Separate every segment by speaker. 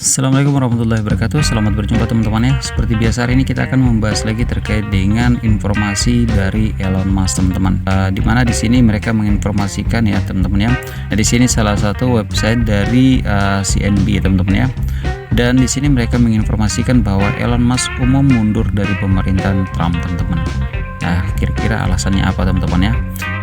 Speaker 1: Assalamualaikum warahmatullahi wabarakatuh. Selamat berjumpa teman-teman ya. Seperti biasa hari ini kita akan membahas lagi terkait dengan informasi dari Elon Musk teman-teman. Dimana di sini mereka menginformasikan ya teman-teman ya. Nah, di sini salah satu website dari CNB teman-teman ya. Dan di sini mereka menginformasikan bahwa Elon Musk umum mundur dari pemerintahan Trump teman-teman. Nah, kira-kira alasannya apa teman-teman ya?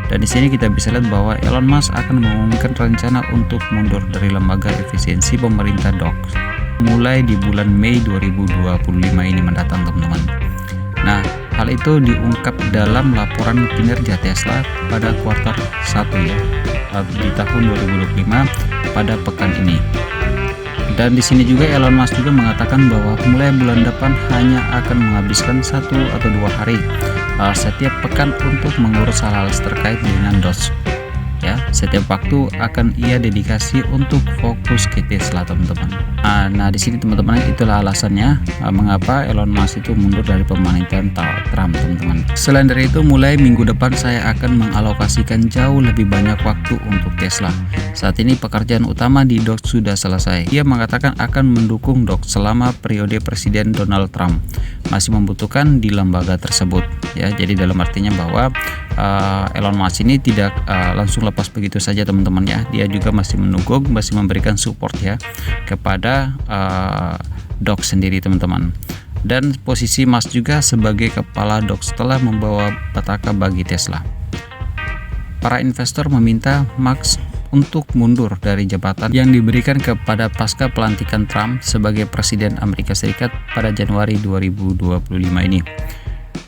Speaker 1: Dan di sini kita bisa lihat bahwa Elon Musk akan mengumumkan rencana untuk mundur dari lembaga efisiensi pemerintah DOGS mulai di bulan Mei 2025 ini mendatang teman-teman. Nah, hal itu diungkap dalam laporan kinerja Tesla pada kuartal 1 ya di tahun 2025 pada pekan ini. Dan di sini juga Elon Musk juga mengatakan bahwa mulai bulan depan hanya akan menghabiskan 1 atau 2 hari setiap pekan untuk mengurus hal-hal terkait dengan DOGS. Ya, setiap waktu akan ia dedikasi untuk fokus ke Tesla teman-teman. Nah di sini teman-teman itulah alasannya mengapa Elon Musk itu mundur dari pemerintahan Trump teman-teman. Selain dari itu, mulai minggu depan saya akan mengalokasikan jauh lebih banyak waktu untuk Tesla. Saat ini pekerjaan utama di DOGS sudah selesai. Ia mengatakan akan mendukung DOGS selama periode Presiden Donald Trump masih membutuhkan di lembaga tersebut. Ya, jadi dalam artinya bahwa Elon Musk ini tidak langsung lepas begitu saja teman-teman ya. Dia juga masih menunggu, masih memberikan support ya kepada DOGS sendiri teman-teman. Dan posisi Musk juga sebagai kepala DOGS telah membawa petaka bagi Tesla. Para investor meminta Musk untuk mundur dari jabatan yang diberikan kepada pasca pelantikan Trump sebagai Presiden Amerika Serikat pada Januari 2025 ini.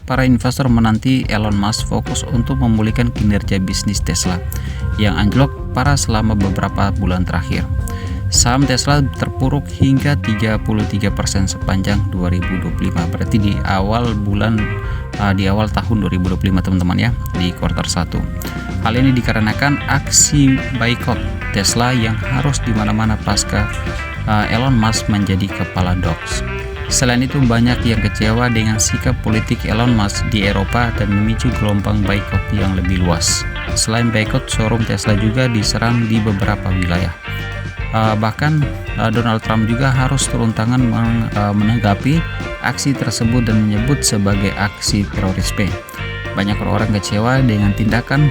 Speaker 1: Para investor menanti Elon Musk fokus untuk memulihkan kinerja bisnis Tesla yang anjlok parah selama beberapa bulan terakhir. Saham Tesla terpuruk hingga 33% sepanjang 2025, berarti di awal tahun 2025 teman-teman ya, di kuartal 1. Hal ini dikarenakan aksi boikot Tesla yang harus di mana-mana pasca Elon Musk menjadi kepala DOGS. Selain itu, banyak yang kecewa dengan sikap politik Elon Musk di Eropa dan memicu gelombang boikot yang lebih luas. Selain boikot, showroom Tesla juga diserang di beberapa wilayah. Bahkan Donald Trump juga harus turun tangan menanggapi aksi tersebut dan menyebut sebagai aksi terorisme. Banyak orang kecewa dengan tindakan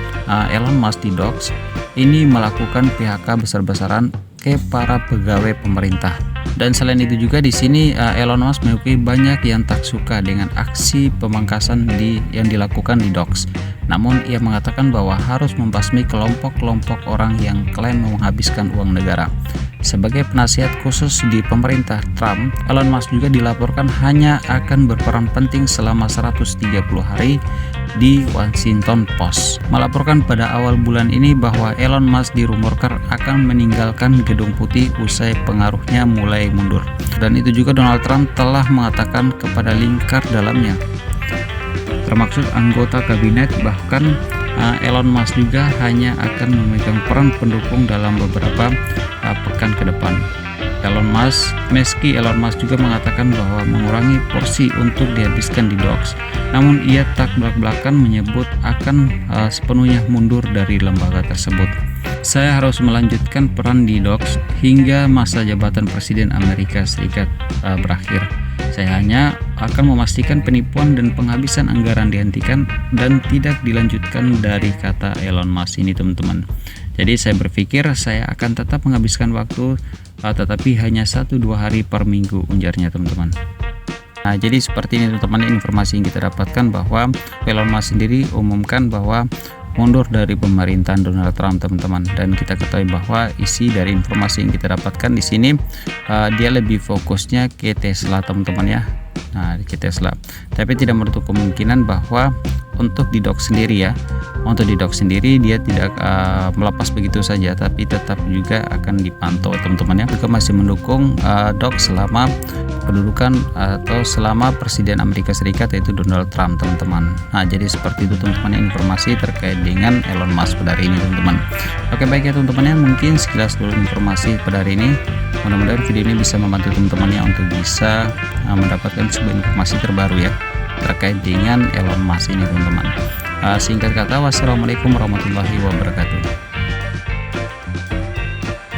Speaker 1: Elon Musk di DOGS ini melakukan PHK besar-besaran ke para pegawai pemerintah. Dan selain itu juga di sini Elon Musk mengakui banyak yang tak suka dengan aksi pemangkasan yang dilakukan di DOGS. Namun ia mengatakan bahwa harus membasmi kelompok-kelompok orang yang klaim menghabiskan uang negara. Sebagai penasihat khusus di pemerintah Trump, Elon Musk juga dilaporkan hanya akan berperan penting selama 130 hari di Washington Post. Melaporkan pada awal bulan ini bahwa Elon Musk dirumorkan akan meninggalkan Gedung Putih usai pengaruhnya mulai mundur. Dan itu juga Donald Trump telah mengatakan kepada lingkar dalamnya, termasuk anggota kabinet, bahkan Elon Musk juga hanya akan memegang peran pendukung dalam beberapa pekan ke depan. Meski Elon Musk juga mengatakan bahwa mengurangi porsi untuk dihabiskan di DOGS, namun ia tak belak-belakan menyebut akan sepenuhnya mundur dari lembaga tersebut. Saya harus melanjutkan peran di DOGS hingga masa jabatan Presiden Amerika Serikat berakhir. Saya hanya akan memastikan penipuan dan penghabisan anggaran dihentikan dan tidak dilanjutkan, dari kata Elon Musk ini teman-teman. Jadi saya berpikir saya akan tetap menghabiskan waktu tetapi hanya 1-2 hari per minggu, ujarnya teman-teman. Nah, jadi seperti ini teman-teman informasi yang kita dapatkan bahwa Elon Musk sendiri umumkan bahwa mundur dari pemerintahan Donald Trump teman-teman. Dan kita ketahui bahwa isi dari informasi yang kita dapatkan di sini dia lebih fokusnya ke Tesla teman-teman ya. Nah, ke Tesla. Tapi tidak menutup kemungkinan bahwa untuk di DOGS sendiri ya, untuk di DOGS sendiri dia tidak melepas begitu saja, tapi tetap juga akan dipantau teman-teman ya. Juga masih mendukung DOGS selama kedudukan atau selama Presiden Amerika Serikat yaitu Donald Trump teman-teman. Nah, jadi seperti itu teman-teman informasi terkait dengan Elon Musk pada hari ini teman-teman. Oke, baik ya teman-teman ya, mungkin sekilas dulu informasi pada hari ini. Mudah-mudahan video ini bisa membantu teman-teman ya untuk bisa mendapatkan sebuah informasi terbaru ya terkait dengan Elon Musk ini teman-teman. Singkat kata, wassalamualaikum warahmatullahi wabarakatuh.